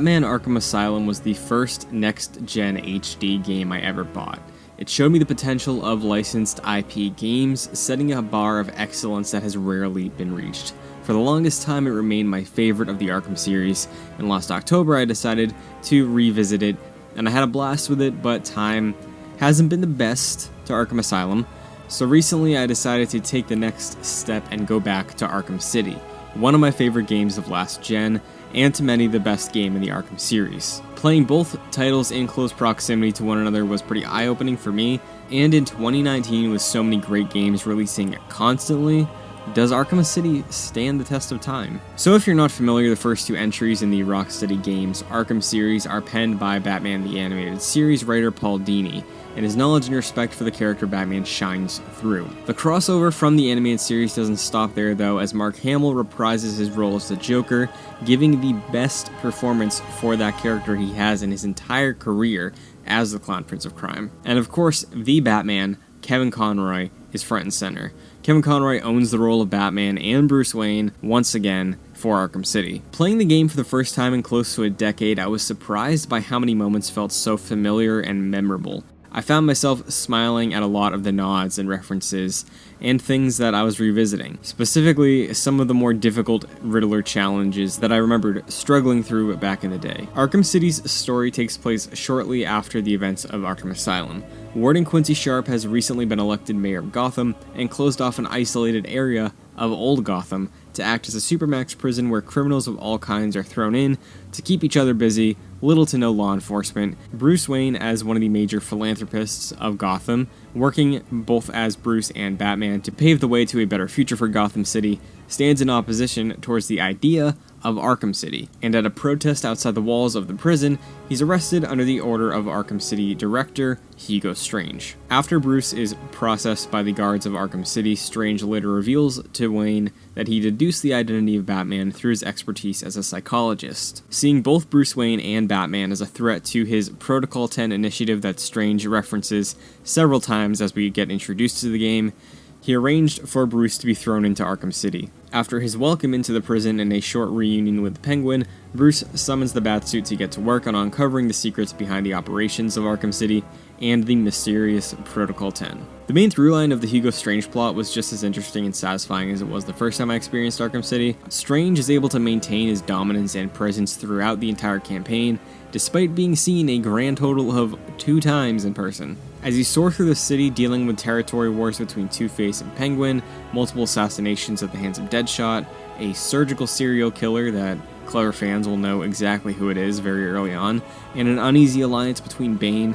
Batman Arkham Asylum was the first next-gen HD game I ever bought. It showed me the potential of licensed IP games, setting a bar of excellence that has rarely been reached. For the longest time, it remained my favorite of the Arkham series, and last October I decided to revisit it, and I had a blast with it, but time hasn't been the best to Arkham Asylum, so recently I decided to take the next step and go back to Arkham City, one of my favorite games of last gen, and to many the best game in the Arkham series. Playing both titles in close proximity to one another was pretty eye-opening for me, and in 2019 with so many great games releasing constantly, does Arkham City stand the test of time? So if you're not familiar, the first two entries in the Rocksteady Games Arkham series are penned by Batman the Animated Series writer Paul Dini, and his knowledge and respect for the character Batman shines through. The crossover from the animated series doesn't stop there though, as Mark Hamill reprises his role as the Joker, giving the best performance for that character he has in his entire career as the Clown Prince of Crime. And of course, the Batman, Kevin Conroy, is front and center. Kevin Conroy owns the role of Batman and Bruce Wayne once again for Arkham City. Playing the game for the first time in close to a decade, I was surprised by how many moments felt so familiar and memorable. I found myself smiling at a lot of the nods and references and things that I was revisiting, specifically some of the more difficult Riddler challenges that I remembered struggling through back in the day. Arkham City's story takes place shortly after the events of Arkham Asylum. Warden Quincy Sharp has recently been elected mayor of Gotham and closed off an isolated area of Old Gotham to act as a supermax prison where criminals of all kinds are thrown in to keep each other busy, little to no law enforcement. Bruce Wayne, as one of the major philanthropists of Gotham, working both as Bruce and Batman to pave the way to a better future for Gotham City, stands in opposition towards the idea of Arkham City, and at a protest outside the walls of the prison, he's arrested under the order of Arkham City director Hugo Strange. After Bruce is processed by the guards of Arkham City, Strange later reveals to Wayne that he deduced the identity of Batman through his expertise as a psychologist. Seeing both Bruce Wayne and Batman as a threat to his Protocol 10 initiative that Strange references several times as we get introduced to the game, he arranged for Bruce to be thrown into Arkham City. After his welcome into the prison and a short reunion with the Penguin, Bruce summons the Batsuit to get to work on uncovering the secrets behind the operations of Arkham City and the mysterious Protocol 10. The main throughline of the Hugo Strange plot was just as interesting and satisfying as it was the first time I experienced Arkham City. Strange is able to maintain his dominance and presence throughout the entire campaign, despite being seen a grand total of 2 times in person. As you soar through the city dealing with territory wars between Two-Face and Penguin, multiple assassinations at the hands of Deadshot, a surgical serial killer that clever fans will know exactly who it is very early on, and an uneasy alliance between Bane,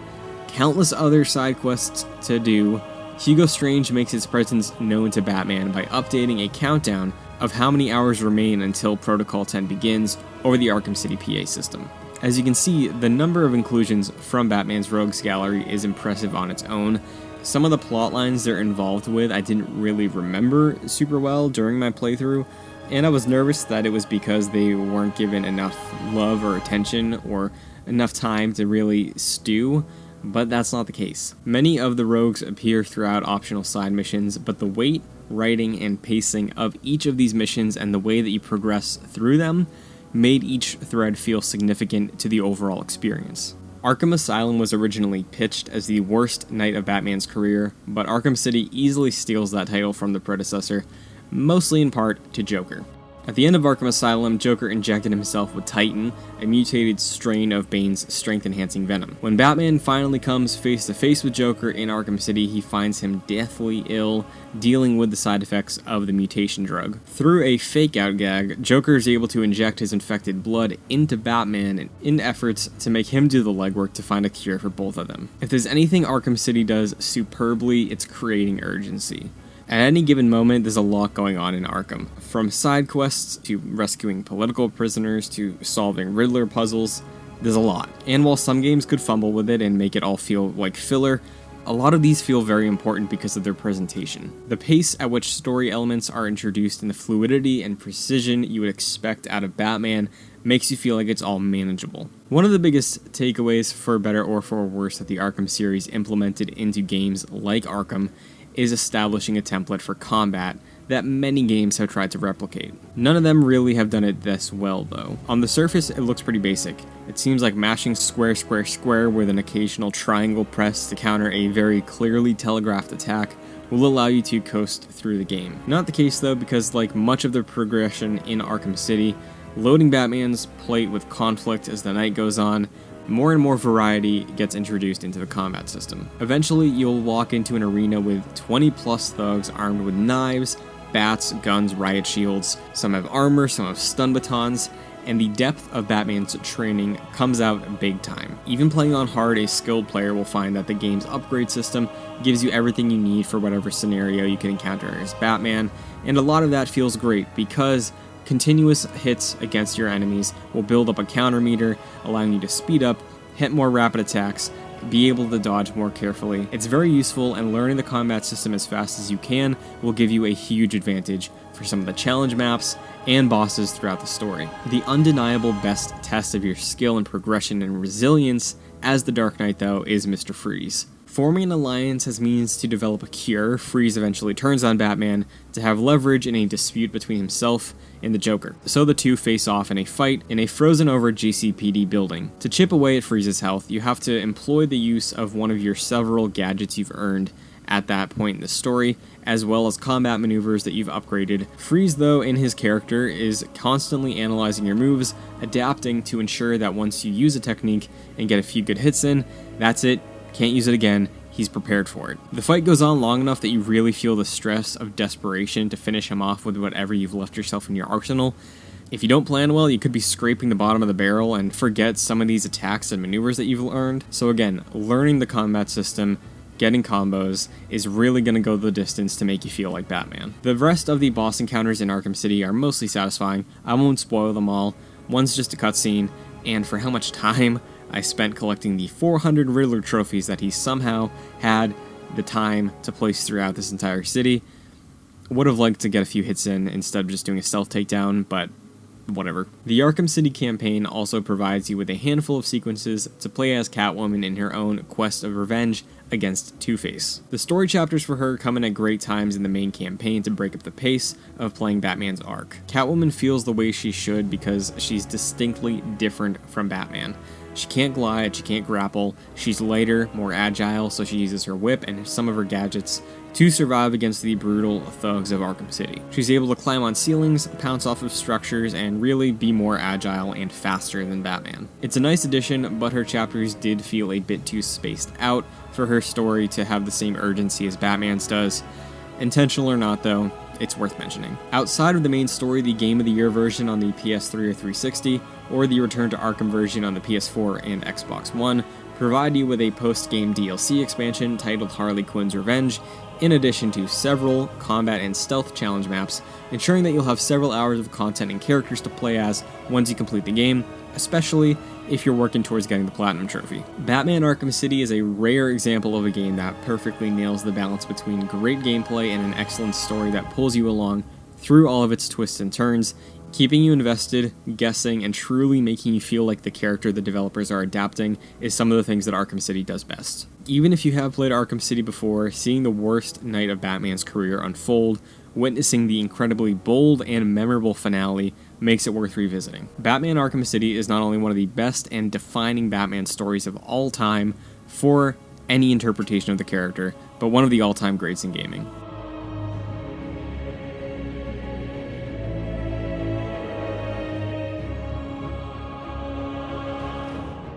countless other side quests to do, Hugo Strange makes his presence known to Batman by updating a countdown of how many hours remain until Protocol 10 begins over the Arkham City PA system. As you can see, the number of inclusions from Batman's Rogues Gallery is impressive on its own. Some of the plot lines they're involved with I didn't really remember super well during my playthrough, and I was nervous that it was because they weren't given enough love or attention or enough time to really stew, but that's not the case. Many of the rogues appear throughout optional side missions, but the weight, writing, and pacing of each of these missions and the way that you progress through them made each thread feel significant to the overall experience. Arkham Asylum was originally pitched as the worst night of Batman's career, but Arkham City easily steals that title from the predecessor, mostly in part to Joker. At the end of Arkham Asylum, Joker injected himself with Titan, a mutated strain of Bane's strength-enhancing venom. When Batman finally comes face-to-face with Joker in Arkham City, he finds him deathly ill, dealing with the side effects of the mutation drug. Through a fake-out gag, Joker is able to inject his infected blood into Batman in efforts to make him do the legwork to find a cure for both of them. If there's anything Arkham City does superbly, it's creating urgency. At any given moment, there's a lot going on in Arkham. From side quests, to rescuing political prisoners, to solving Riddler puzzles, there's a lot. And while some games could fumble with it and make it all feel like filler, a lot of these feel very important because of their presentation. The pace at which story elements are introduced and the fluidity and precision you would expect out of Batman makes you feel like it's all manageable. One of the biggest takeaways, for better or for worse, that the Arkham series implemented into games like Arkham is establishing a template for combat that many games have tried to replicate. None of them really have done it this well though. On the surface, it looks pretty basic. It seems like mashing square, square, square with an occasional triangle press to counter a very clearly telegraphed attack will allow you to coast through the game. Not the case though, because like much of the progression in Arkham City, loading Batman's plate with conflict as the night goes on, more and more variety gets introduced into the combat system. Eventually, you'll walk into an arena with 20 plus thugs armed with knives, bats, guns, riot shields. Some have armor, some have stun batons, and the depth of Batman's training comes out big time. Even playing on hard, a skilled player will find that the game's upgrade system gives you everything you need for whatever scenario you can encounter as Batman, and a lot of that feels great because continuous hits against your enemies will build up a counter meter, allowing you to speed up, hit more rapid attacks, be able to dodge more carefully. It's very useful, and learning the combat system as fast as you can will give you a huge advantage for some of the challenge maps and bosses throughout the story. The undeniable best test of your skill and progression and resilience as the Dark Knight though is Mr. Freeze. Forming an alliance as means to develop a cure, Freeze eventually turns on Batman to have leverage in a dispute between himself and the Joker. So the two face off in a fight in a frozen over GCPD building. To chip away at Freeze's health, you have to employ the use of one of your several gadgets you've earned at that point in the story, as well as combat maneuvers that you've upgraded. Freeze, though, in his character, is constantly analyzing your moves, adapting to ensure that once you use a technique and get a few good hits in, that's it. Can't use it again, he's prepared for it. The fight goes on long enough that you really feel the stress of desperation to finish him off with whatever you've left yourself in your arsenal. If you don't plan well, you could be scraping the bottom of the barrel and forget some of these attacks and maneuvers that you've learned. So again, learning the combat system, getting combos, is really going to go the distance to make you feel like Batman. The rest of the boss encounters in Arkham City are mostly satisfying. I won't spoil them all. One's just a cutscene, and for how much time I spent collecting the 400 Riddler trophies that he somehow had the time to place throughout this entire city. Would have liked to get a few hits in instead of just doing a stealth takedown, but whatever. The Arkham City campaign also provides you with a handful of sequences to play as Catwoman in her own quest of revenge against Two-Face. The story chapters for her come in at great times in the main campaign to break up the pace of playing Batman's arc. Catwoman feels the way she should because she's distinctly different from Batman. She can't glide, she can't grapple, she's lighter, more agile, so she uses her whip and some of her gadgets to survive against the brutal thugs of Arkham City. She's able to climb on ceilings, pounce off of structures, and really be more agile and faster than Batman. It's a nice addition, but her chapters did feel a bit too spaced out for her story to have the same urgency as Batman's does. Intentional or not though, it's worth mentioning. Outside of the main story, the Game of the Year version on the PS3 or 360, or the Return to Arkham version on the PS4 and Xbox One, provide you with a post-game DLC expansion titled Harley Quinn's Revenge, in addition to several combat and stealth challenge maps, ensuring that you'll have several hours of content and characters to play as once you complete the game, especially if you're working towards getting the Platinum Trophy. Batman Arkham City is a rare example of a game that perfectly nails the balance between great gameplay and an excellent story that pulls you along through all of its twists and turns, keeping you invested, guessing, and truly making you feel like the character the developers are adapting is some of the things that Arkham City does best. Even if you have played Arkham City before, seeing the worst night of Batman's career unfold, witnessing the incredibly bold and memorable finale makes it worth revisiting. Batman Arkham City is not only one of the best and defining Batman stories of all time for any interpretation of the character, but one of the all-time greats in gaming.